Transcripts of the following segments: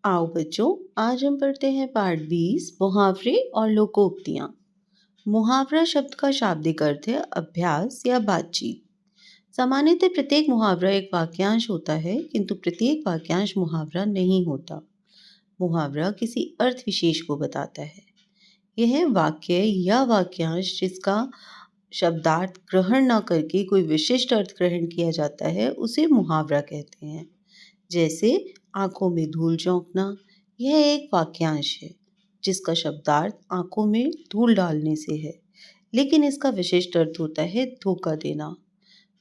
आओ बच्चों, आज हम पढ़ते हैं पाठ 20 मुहावरे और लोकोक्तियाँ। मुहावरा शब्द का शाब्दिक अर्थ है अभ्यास या बातचीत। सामान्यतः प्रत्येक मुहावरा एक वाक्यांश होता है, किंतु प्रत्येक वाक्यांश मुहावरा नहीं होता। मुहावरा किसी अर्थ विशेष को बताता है। यह वाक्य या वाक्यांश जिसका शब्दार्थ ग्रहण न करके कोई विशिष्ट अर्थ ग्रहण किया जाता है, उसे मुहावरा कहते हैं। जैसे आंखों में धूल झोंकना, यह एक वाक्यांश है जिसका शब्दार्थ आंखों में धूल डालने से है, लेकिन इसका विशिष्ट अर्थ होता है धोखा देना।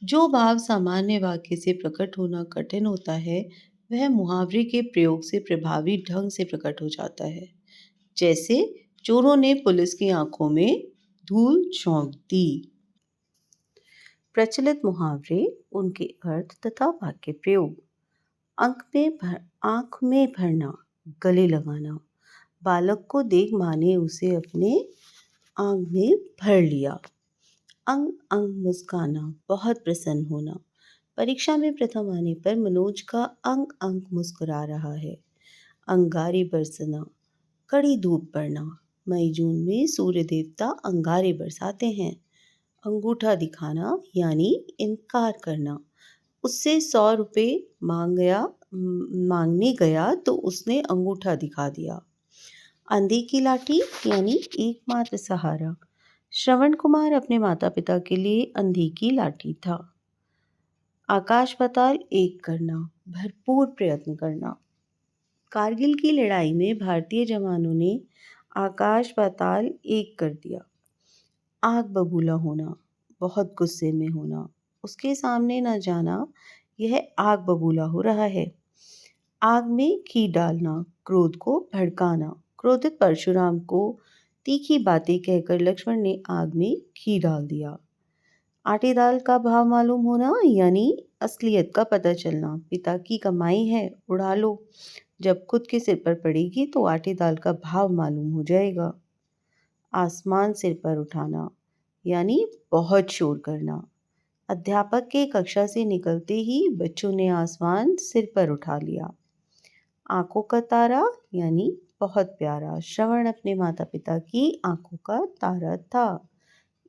जो भाव सामान्य वाक्य से प्रकट होना कठिन होता है, वह मुहावरे के प्रयोग से प्रभावी ढंग से प्रकट हो जाता है। जैसे चोरों ने पुलिस की आंखों में धूल झोंक दी। प्रचलित मुहावरे, उनके अर्थ तथा वाक्य प्रयोग। आंख में भरना, गले लगाना। बालक को देख माँ ने उसे अपने आंख में भर लिया। अंग अंग मुस्काना, बहुत प्रसन्न होना। परीक्षा में प्रथम आने पर मनोज का अंग अंग मुस्कुरा रहा है। अंगारे बरसना, कड़ी धूप पड़ना। मई जून में सूर्य देवता अंगारे बरसाते हैं। अंगूठा दिखाना यानी इनकार करना। उससे 100 रुपये मांगने गया तो उसने अंगूठा दिखा दिया। अंधे की लाठी यानी एकमात्र सहारा। श्रवण कुमार अपने माता पिता के लिए अंधे की लाठी था। आकाश पाताल एक करना, भरपूर प्रयत्न करना। कारगिल की लड़ाई में भारतीय जवानों ने आकाश पाताल एक कर दिया। आग बबूला होना, बहुत गुस्से में होना। उसके सामने न जाना, यह आग बबूला हो रहा है। आग में घी डालना, क्रोध को भड़काना। क्रोधित परशुराम को तीखी बातें कहकर लक्ष्मण ने आग में घी डाल दिया। आटे दाल का भाव मालूम होना यानी असलियत का पता चलना। पिता की कमाई है, उड़ा लो। जब खुद के सिर पर पड़ेगी तो आटे दाल का भाव मालूम हो जाएगा। आसमान सिर पर उठाना यानी बहुत शोर करना। अध्यापक के कक्षा से निकलते ही बच्चों ने आसमान सिर पर उठा लिया। आंखों का तारा यानी बहुत प्यारा। श्रवण अपने माता पिता की आंखों का तारा था।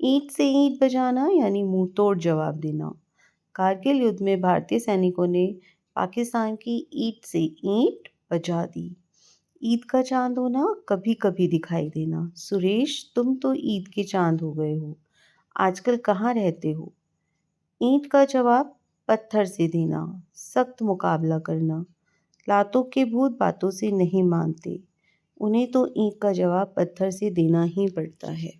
ईंट से ईंट बजाना यानी मुंह तोड़ जवाब देना। कारगिल युद्ध में भारतीय सैनिकों ने पाकिस्तान की ईंट से ईंट बजा दी। ईद का चांद होना, कभी कभी दिखाई देना। सुरेश, तुम तो ईद के चांद हो गए हो, आजकल कहाँ रहते हो? ईंट का जवाब पत्थर से देना, सख्त मुकाबला करना। लातों के भूत बातों से नहीं मानते, उन्हें तो ईंट का जवाब पत्थर से देना ही पड़ता है।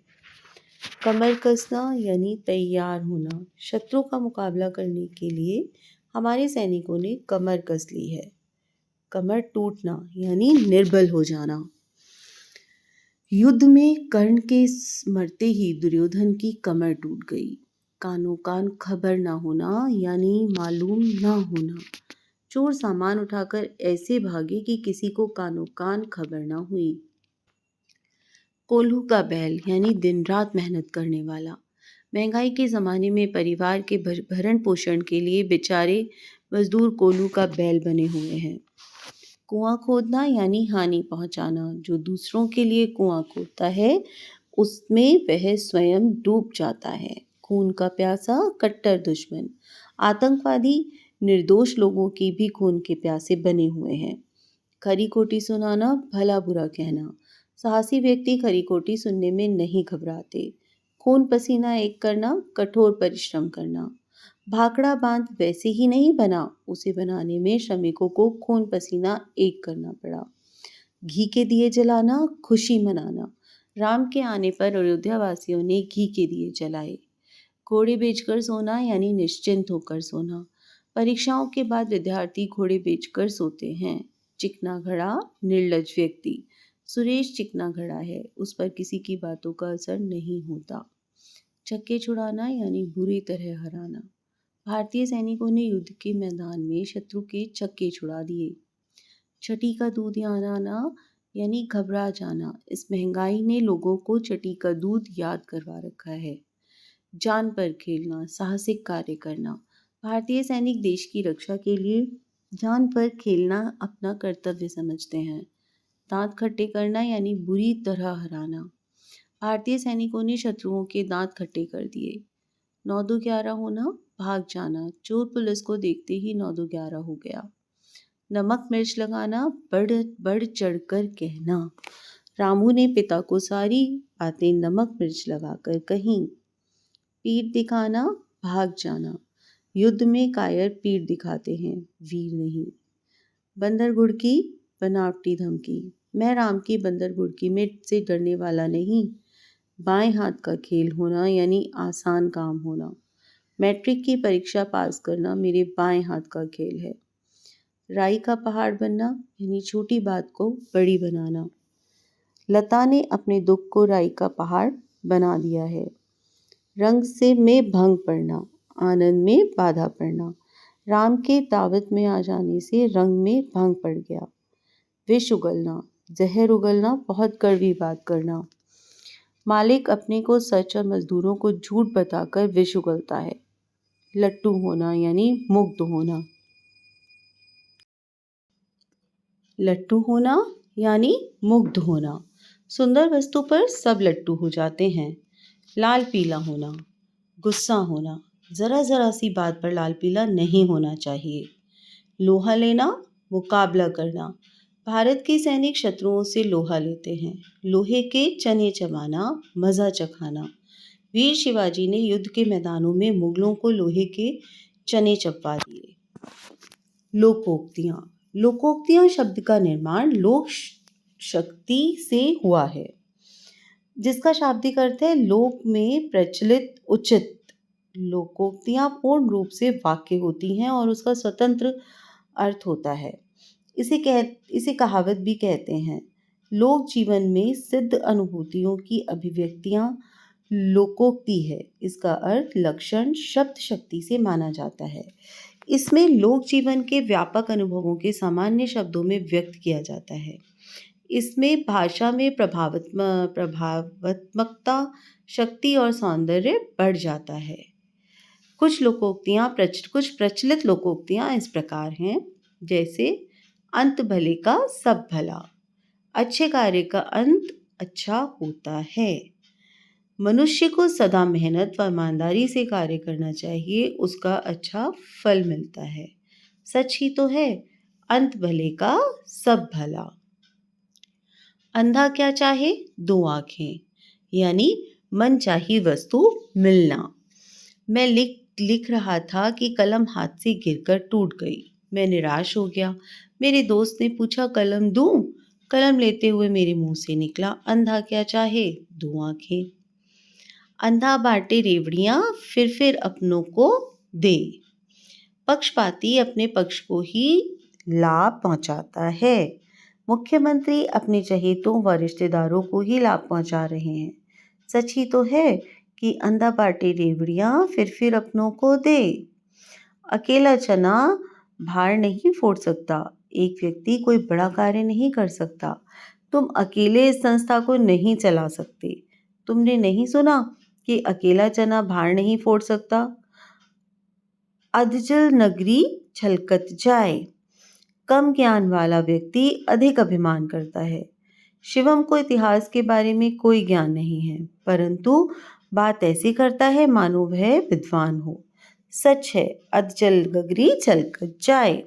कमर कसना यानी तैयार होना। शत्रु का मुकाबला करने के लिए हमारे सैनिकों ने कमर कस ली है। कमर टूटना यानी निर्बल हो जाना। युद्ध में कर्ण के मरते ही दुर्योधन की कमर टूट गई। कानों कान खबर ना होना यानी मालूम ना होना। चोर सामान उठाकर ऐसे भागे कि किसी को कानों कान खबर ना हुई। कोल्हू का बैल यानी दिन रात मेहनत करने वाला। महंगाई के ज़माने में परिवार के भरण पोषण के लिए बेचारे मजदूर कोल्हू का बैल बने हुए हैं। कुआं खोदना यानी हानि पहुंचाना। जो दूसरों के लिए कुआं खोदता है उसमें वह स्वयं डूब जाता है। खून का प्यासा, कट्टर दुश्मन। आतंकवादी निर्दोष लोगों की भी खून के प्यासे बने हुए हैं। खरी खोटी सुनाना, भला बुरा कहना। साहसी व्यक्ति खरी खोटी सुनने में नहीं घबराते। खून पसीना एक करना, कठोर परिश्रम करना। भाखड़ा बांध वैसे ही नहीं बना, उसे बनाने में श्रमिकों को खून पसीना एक करना पड़ा। घी के दिए जलाना, खुशी मनाना। राम के आने पर अयोध्या वासियों ने घी के दिए जलाए। घोड़े बेचकर सोना यानी निश्चिंत होकर सोना। परीक्षाओं के बाद विद्यार्थी घोड़े बेचकर सोते हैं। चिकना घड़ा, निर्लज व्यक्ति। सुरेश चिकना घड़ा है, उस पर किसी की बातों का असर नहीं होता। छक्के छुड़ाना यानी बुरी तरह हराना। भारतीय सैनिकों ने युद्ध के मैदान में शत्रु के छक्के छुड़ा दिए। छठी का दूध आना यानी घबरा जाना। इस महंगाई ने लोगों को छठी का दूध याद करवा रखा है। जान पर खेलना, साहसिक कार्य करना। भारतीय सैनिक देश की रक्षा के लिए जान पर खेलना अपना कर्तव्य समझते हैं। दांत खट्टे करना यानी बुरी तरह हराना। भारतीय सैनिकों ने शत्रुओं के दांत खट्टे कर दिए। 9-11 होना, भाग जाना। चोर पुलिस को देखते ही 9-11 हो गया। नमक मिर्च लगाना, बढ़ बढ़ चढ़कर कहना। रामू ने पिता को सारी बातें नमक मिर्च लगाकर कहीं। पीठ दिखाना, भाग जाना। युद्ध में कायर पीठ दिखाते हैं, वीर नहीं। बंदर घुड़की, बनावटी धमकी। मैं राम की बंदर घुड़की में से डरने वाला नहीं। बाएं हाथ का खेल होना यानी आसान काम होना। मैट्रिक की परीक्षा पास करना मेरे बाएं हाथ का खेल है। राई का पहाड़ बनना यानी छोटी बात को बड़ी बनाना। लता ने अपने दुख को राई का पहाड़ बना दिया है। रंग से में भंग पड़ना, आनंद में बाधा पड़ना। राम के दावत में आ जाने से रंग में भंग पड़ गया। विष उगलना, जहर उगलना, बहुत कड़वी बात करना। मालिक अपने को सच और मजदूरों को झूठ बताकर विष उगलता है। लट्टू होना यानी मुग्ध होना। लट्टू होना यानी मुग्ध होना। सुंदर वस्तु पर सब लट्टू हो जाते हैं। लाल पीला होना, गुस्सा होना। जरा जरा सी बात पर लाल पीला नहीं होना चाहिए। लोहा लेना, मुकाबला करना। भारत के सैनिक शत्रुओं से लोहा लेते हैं। लोहे के चने चबाना, मजा चखाना। वीर शिवाजी ने युद्ध के मैदानों में मुगलों को लोहे के चने चबवा दिए। लोकोक्तियां। लोकोक्तियां शब्द का निर्माण लोक शक्ति से हुआ है, जिसका शाब्दिक अर्थ है लोक में प्रचलित उचित। लोकोक्तियां पूर्ण रूप से वाक्य होती हैं और उसका स्वतंत्र अर्थ होता है। इसे कहावत भी कहते हैं। लोक जीवन में सिद्ध अनुभूतियों की अभिव्यक्तियां लोकोक्ति है। इसका अर्थ लक्षण शब्द शक्ति से माना जाता है। इसमें लोक जीवन के व्यापक अनुभवों के सामान्य शब्दों में व्यक्त किया जाता है। इसमें भाषा में प्रभावात्मकता, शक्ति और सौंदर्य बढ़ जाता है। कुछ प्रचलित लोकोक्तियां इस प्रकार हैं, जैसे अंत भले का सब भला। अच्छे कार्य का अंत अच्छा होता है। मनुष्य को सदा मेहनत व ईमानदारी से कार्य करना चाहिए, उसका अच्छा फल मिलता है। सच ही तो है, अंत भले का सब भला। अंधा क्या चाहे, दो आंखें, यानी मन चाही वस्तु मिलना। मैं लिख रहा था कि कलम हाथ से गिरकर टूट गई। मैं निराश हो गया। मेरे दोस्त ने पूछा, कलम दूं? कलम लेते हुए मेरे मुंह से निकला, अंधा क्या चाहे, दो आंखें। अंधा बांटे रेवड़ियां, फिर अपनों को दे। पक्षपाती अपने पक्ष को ही लाभ पहुंचाता है। मुख्यमंत्री अपने चहेतों व रिश्तेदारों को ही लाभ पहुंचा रहे हैं। सच ही तो है कि अंधा बांटे रेवड़ियां, फिर अपनों को दे। अकेला चना भार नहीं फोड़ सकता। एक व्यक्ति कोई बड़ा कार्य नहीं कर सकता। तुम अकेले इस संस्था को नहीं चला सकते। तुमने नहीं सुना कि अकेला चना भार नहीं फोड़ सकता। अधजल नगरी छलकत जाए। कम ज्ञान वाला व्यक्ति अधिक अभिमान करता है। शिवम को इतिहास के बारे में कोई ज्ञान नहीं है, परंतु बात ऐसे करता है मानो वह विद्वान हो। सच है, अधजल नगरी छलकत जाए।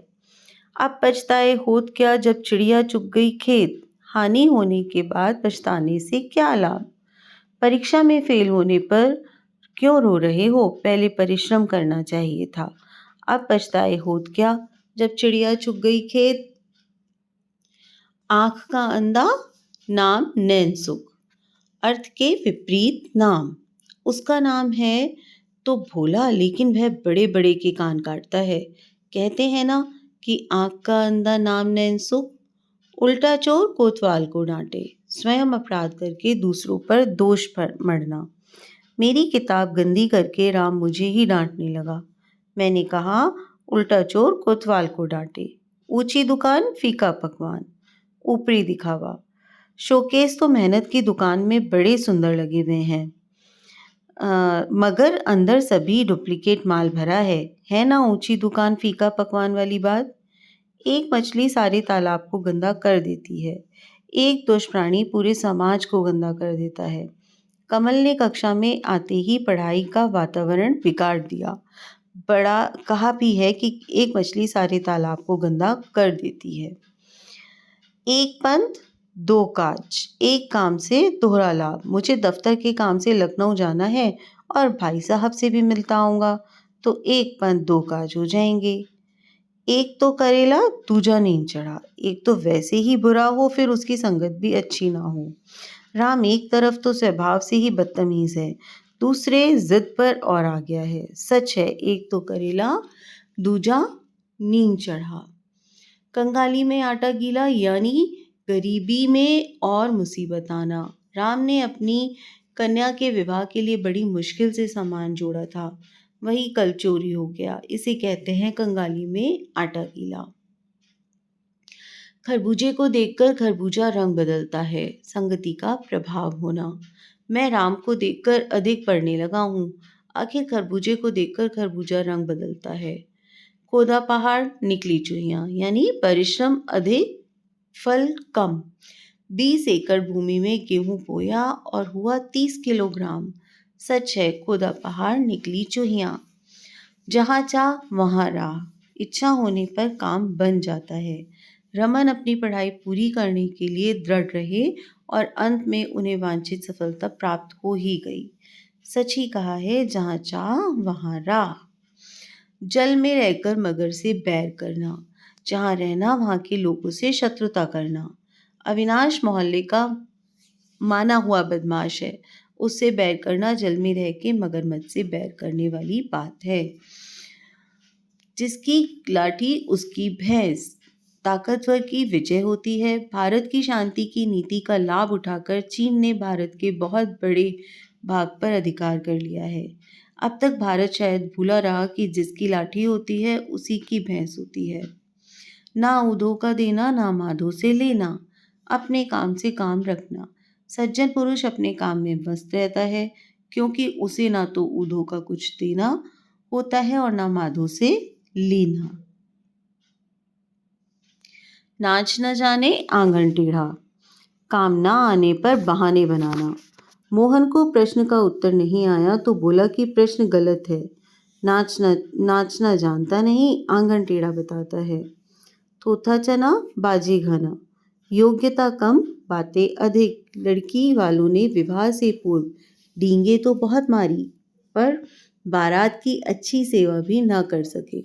अब पछताए होत क्या, जब चिड़िया चुग गई खेत। हानि होने के बाद पछताने से क्या लाभ। परीक्षा में फेल होने पर क्यों रो रहे हो, पहले परिश्रम करना चाहिए था। अब पछताए होत क्या, जब चिड़िया चुग गई खेत। आंख का अंधा, नाम नैन सुख। अर्थ के विपरीत नाम। उसका नाम है तो भोला, लेकिन वह बड़े बड़े के कान काटता है। कहते हैं ना कि आंख का अंधा, नाम नैन सुख। उल्टा चोर कोतवाल को डांटे, स्वयं अपराध करके दूसरों पर दोष मढ़ना। मेरी किताब गंदी करके राम मुझे ही डांटने लगा। मैंने कहा, उल्टा चोर कोतवाल को डांटे। ऊंची दुकान, फीका पकवान, ऊपरी दिखावा। शोकेस तो मेहनत की दुकान में बड़े सुंदर लगे हुए हैं, मगर अंदर सभी डुप्लीकेट माल भरा है ना ऊंची दुकान फीका पकवान वाली बात। एक मछली सारे तालाब को गंदा कर देती है। एक दुष्ट प्राणी पूरे समाज को गंदा कर देता है। कमल ने कक्षा में आते ही पढ़ाई का वातावरण बिगाड़ दिया। बड़ा कहा भी है कि एक मछली सारे तालाब को गंदा कर देती है। एक पंथ दो काज, एक काम से दोहरा लाभ। मुझे दफ्तर के काम से लखनऊ जाना है और भाई साहब से भी मिलता आऊँगा, तो एक पंथ दो काज हो जाएंगे। एक तो करेला दूजा नींद चढ़ा। एक तो वैसे ही बुरा हो, फिर उसकी संगत भी अच्छी ना हो। राम एक तरफ तो स्वभाव से ही बदतमीज है, दूसरे जिद पर और आ गया है। सच है, एक तो करेला दूजा नींद चढ़ा। कंगाली में आटा गीला, यानी गरीबी में और मुसीबत आना। राम ने अपनी कन्या के विवाह के लिए बड़ी मुश्किल से सामान जोड़ा था, वही कल चोरी हो गया। इसे कहते हैं कंगाली में आटा गीला। खरबूजे को देखकर खरबूजा रंग बदलता है, संगति का प्रभाव होना। मैं राम को देखकर अधिक पढ़ने लगा हूँ। आखिर खरबूजे को देखकर खरबूजा रंग बदलता है। खोदा पहाड़ निकली चुहियां, यानी परिश्रम अधिक फल कम। 20 एकड़ भूमि में गेहूं बोया और हुआ 30 किलोग्राम। सच है, खोदा पहाड़ निकली चुहियां। जहाँ चाह वहाँ राह, इच्छा होने पर काम बन जाता है। रमन अपनी पढ़ाई पूरी करने के लिए दृढ़ रहे और अंत में उन्हें वांछित सफलता प्राप्त हो ही गई। सच ही कहा है, जहाँ चाह वहाँ राह। जल में रहकर मगर से बैर करना, जहाँ रहना वहाँ के लोगों से शत्रुता करना। अविनाश मोहल्ले का माना हुआ बदमाश है, उससे बैर करना जल में रह के मगरमच्छ से बैर करने वाली बात है। जिसकी लाठी उसकी भैंस, ताकतवर की विजय होती है। भारत की शांति की नीति का लाभ उठाकर चीन ने भारत के बहुत बड़े भाग पर अधिकार कर लिया है। अब तक भारत शायद भूला रहा कि जिसकी लाठी होती है उसी की भैंस होती है। ना ऊधो का देना, ना माधो से लेना, अपने काम से काम रखना। सज्जन पुरुष अपने काम में मस्त रहता है, क्योंकि उसे ना तो ऊधो का कुछ देना होता है और ना माधो से लेना। नाच न जाने आंगन टेढ़ा, काम ना आने पर बहाने बनाना। मोहन को प्रश्न का उत्तर नहीं आया तो बोला कि प्रश्न गलत है। नाचना जानता नहीं, आंगन टेढ़ा बताता है। थोथा चना बाजी घना, योग्यता कम बातें अधिक। लड़की वालों ने विवाह से पूर्व डींगे तो बहुत मारी, पर बारात की अच्छी सेवा भी ना कर सके।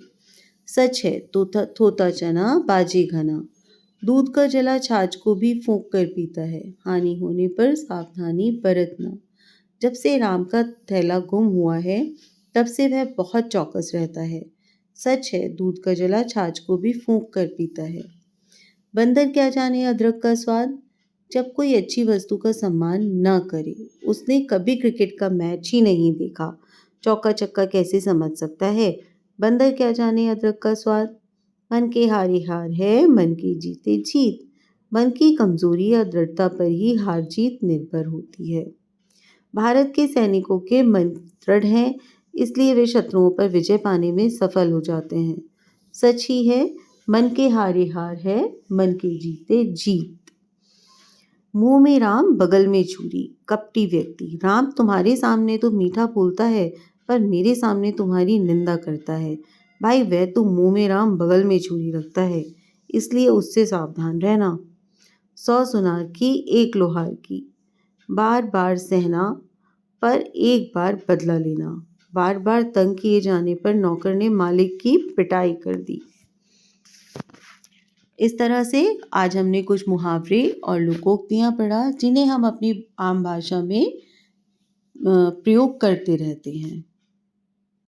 सच है, थोथा चना बाजी घना। दूध का जला छाछ को भी फूंक कर पीता है, हानि होने पर सावधानी बरतना। जब से राम का थैला गुम हुआ है, तब से वह बहुत चौकस रहता है। सच है, दूध का जला छाछ को भी फूंक कर पीता है। बंदर क्या जाने अदरक का स्वाद। जब कोई अच्छी वस्तु का सम्मान न करे, उसने कभी क्रिकेट का मैच ही नहीं देखा, चौका छक्का कैसे समझ सकता है। बंदर क्या जाने अदरक का स्वाद। मन के हारे हार है, मन की जीते जीत। मन की कमजोरी या दृढ़ता पर ही हार जीत निर्भर होती है। भारत के सैनिकों के मन दृढ़ हैं, इसलिए वे शत्रुओं पर विजय पाने में सफल हो जाते हैं। सच ही है, मन के हारे हार है, मन के जीते जीत। मुंह में राम बगल में छुरी, कपटी व्यक्ति। राम तुम्हारे सामने तो मीठा बोलता है, पर मेरे सामने तुम्हारी निंदा करता है। भाई, वह तो मुंह में राम बगल में छुरी रखता है, इसलिए उससे सावधान रहना। 100 सुनार की एक लोहार की, बार बार सहना पर एक बार बदला लेना। बार बार तंग किए जाने पर नौकर ने मालिक की पिटाई कर दी। इस तरह से आज हमने कुछ मुहावरे और लोकोक्तियाँ पढ़ा, जिन्हें हम अपनी आम भाषा में प्रयोग करते रहते हैं।